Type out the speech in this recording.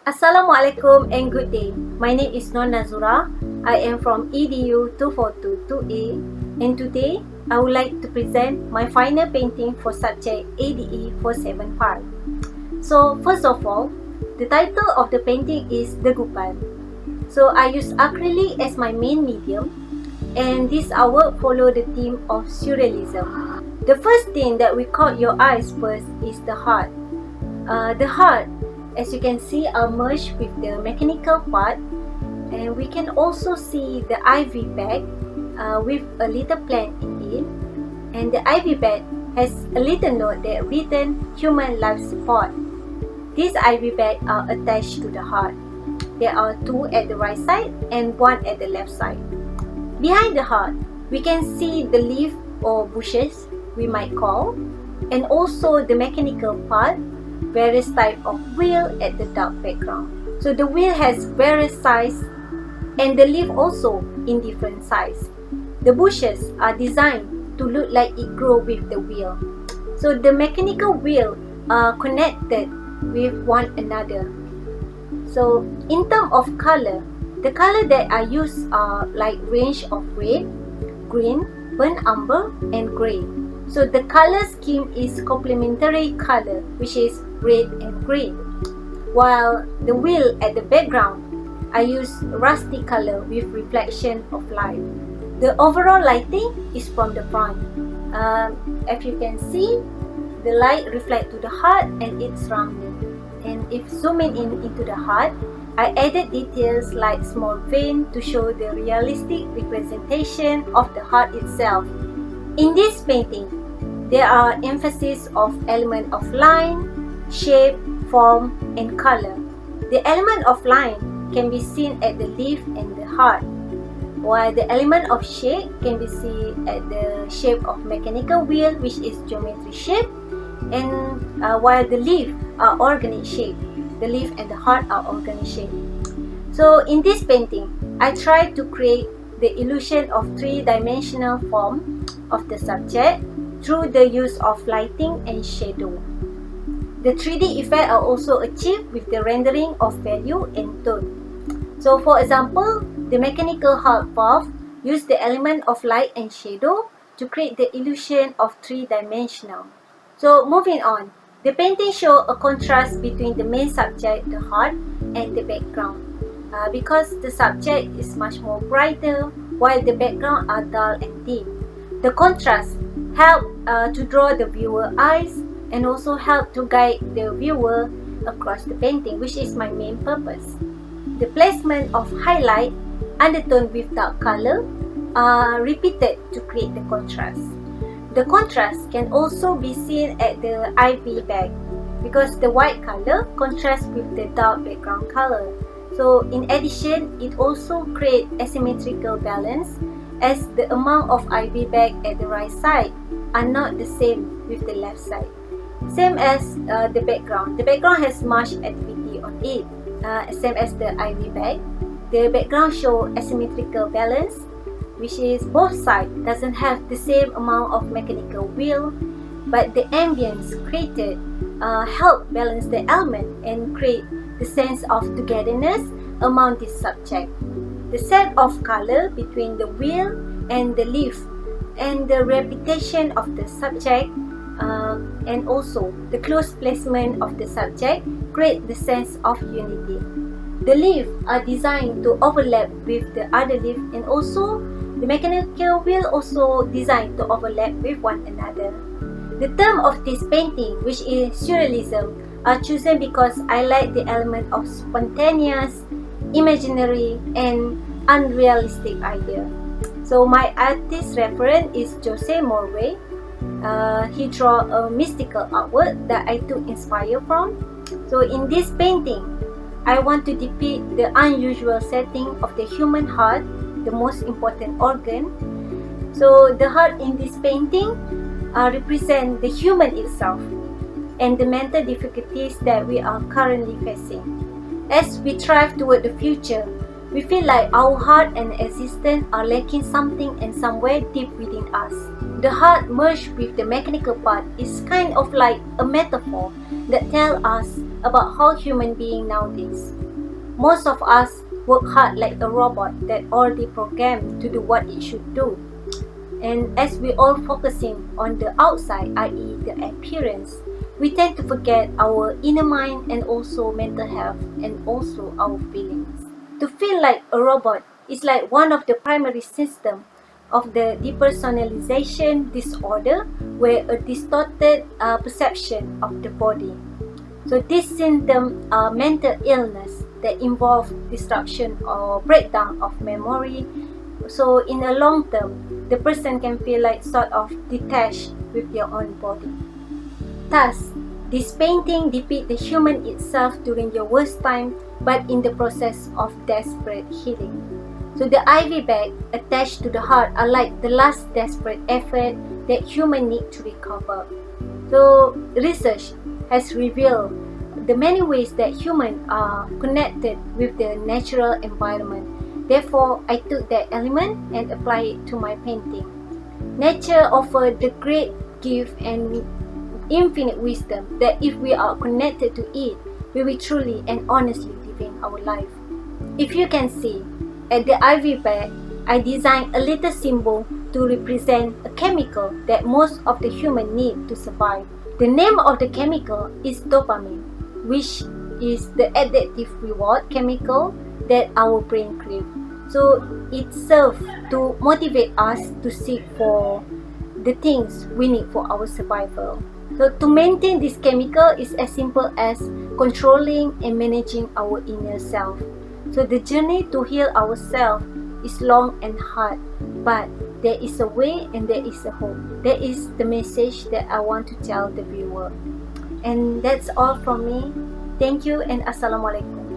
Assalamualaikum and good day. My name is Nur Nazura. I am from EDU 2422A and today I would like to present my final painting for subject ADE 475. So first of all, the title of the painting is Degupan. So I use acrylic as my main medium and this artwork follow the theme of surrealism. The first thing that we caught your eyes first is the heart. The heart, as you can see, are merged with the mechanical part, and we can also see the ivy bag with a little plant in it, and the ivy bag has a little note that written human life support. These ivy bags are attached to the heart. There are two at the right side and one at the left side. Behind the heart, we can see the leaf or bushes we might call, and also the mechanical part, various type of wheel at the dark background. So the wheel has various size and the leaf also in different size. The bushes are designed to look like it grow with the wheel. So the mechanical wheel are connected with one another. So in terms of color, the color that I use are like range of red, green, burnt umber and grey. So the color scheme is complementary color, which is red and green. While the wheel at the background, I use rusty color with reflection of light. The overall lighting is from the front. As you can see, the light reflect to the heart and its surrounding. And if zooming in into the heart, I added details like small vein to show the realistic representation of the heart itself. In this painting, there are emphasis of element of line, shape, form, and color. The element of line can be seen at the leaf and the heart, while the element of shape can be seen at the shape of mechanical wheel, which is geometry shape, and while the leaf are organic shape. The leaf and the heart are organic shape. So in this painting, I tried to create the illusion of three-dimensional form of the subject through the use of lighting and shadow. The 3D effects are also achieved with the rendering of value and tone. So for example, the mechanical heart valve use the element of light and shadow to create the illusion of three-dimensional. So moving on, the painting shows a contrast between the main subject, the heart, and the background. Because the subject is much more brighter, while the background are dull and dim. The contrast help to draw the viewer eyes and also help to guide the viewer across the painting, which is my main purpose. The placement of highlight, undertone with dark color are repeated to create the contrast. The contrast can also be seen at the ivy bag because the white color contrasts with the dark background color. So in addition, it also creates asymmetrical balance as the amount of ivy bag at the right side are not the same with the left side. Same as the background. The background has much activity on it. Same as the ivy bag. The background shows asymmetrical balance, which is both sides doesn't have the same amount of mechanical wheel, but the ambience created help balance the element and create the sense of togetherness among this subject. The set of color between the wheel and the leaf and the repetition of the subject and also the close placement of the subject create the sense of unity. The leaves are designed to overlap with the other leaf and also the mechanical wheel also designed to overlap with one another. The term of this painting, which is surrealism, are chosen because I like the element of spontaneous, imaginary, and unrealistic idea. So my artist reference is Jose Morway. He draw a mystical artwork that I took inspired from. So in this painting, I want to depict the unusual setting of the human heart, the most important organ. So the heart in this painting represent the human itself and the mental difficulties that we are currently facing. As we strive toward the future, we feel like our heart and existence are lacking something and somewhere deep within us. The heart merged with the mechanical part is kind of like a metaphor that tells us about how human beings nowadays. Most of us work hard like a robot that already programmed to do what it should do. And as we all focusing on the outside, i.e. the appearance, we tend to forget our inner mind and also mental health and also our feelings. To feel like a robot is like one of the primary symptoms of the depersonalization disorder, where a distorted perception of the body. So these symptoms are mental illness that involve destruction or breakdown of memory. So in a long term, the person can feel like sort of detached with their own body. Thus, this painting depicts the human itself during your worst time, but in the process of desperate healing. So the IV bag attached to the heart are like the last desperate effort that human need to recover. So research has revealed the many ways that humans are connected with the natural environment. Therefore, I took that element and applied it to my painting. Nature offers the great gift and infinite wisdom that if we are connected to it, we will truly and honestly living our life. If you can see, at the IV bag, I designed a little symbol to represent a chemical that most of the human need to survive. The name of the chemical is dopamine, which is the addictive reward chemical that our brain craves. So it serves to motivate us to seek for the things we need for our survival. So to maintain this chemical is as simple as controlling and managing our inner self. So the journey to heal ourselves is long and hard, but there is a way and there is a hope. That is the message that I want to tell the viewer. And that's all from me. Thank you and Assalamualaikum.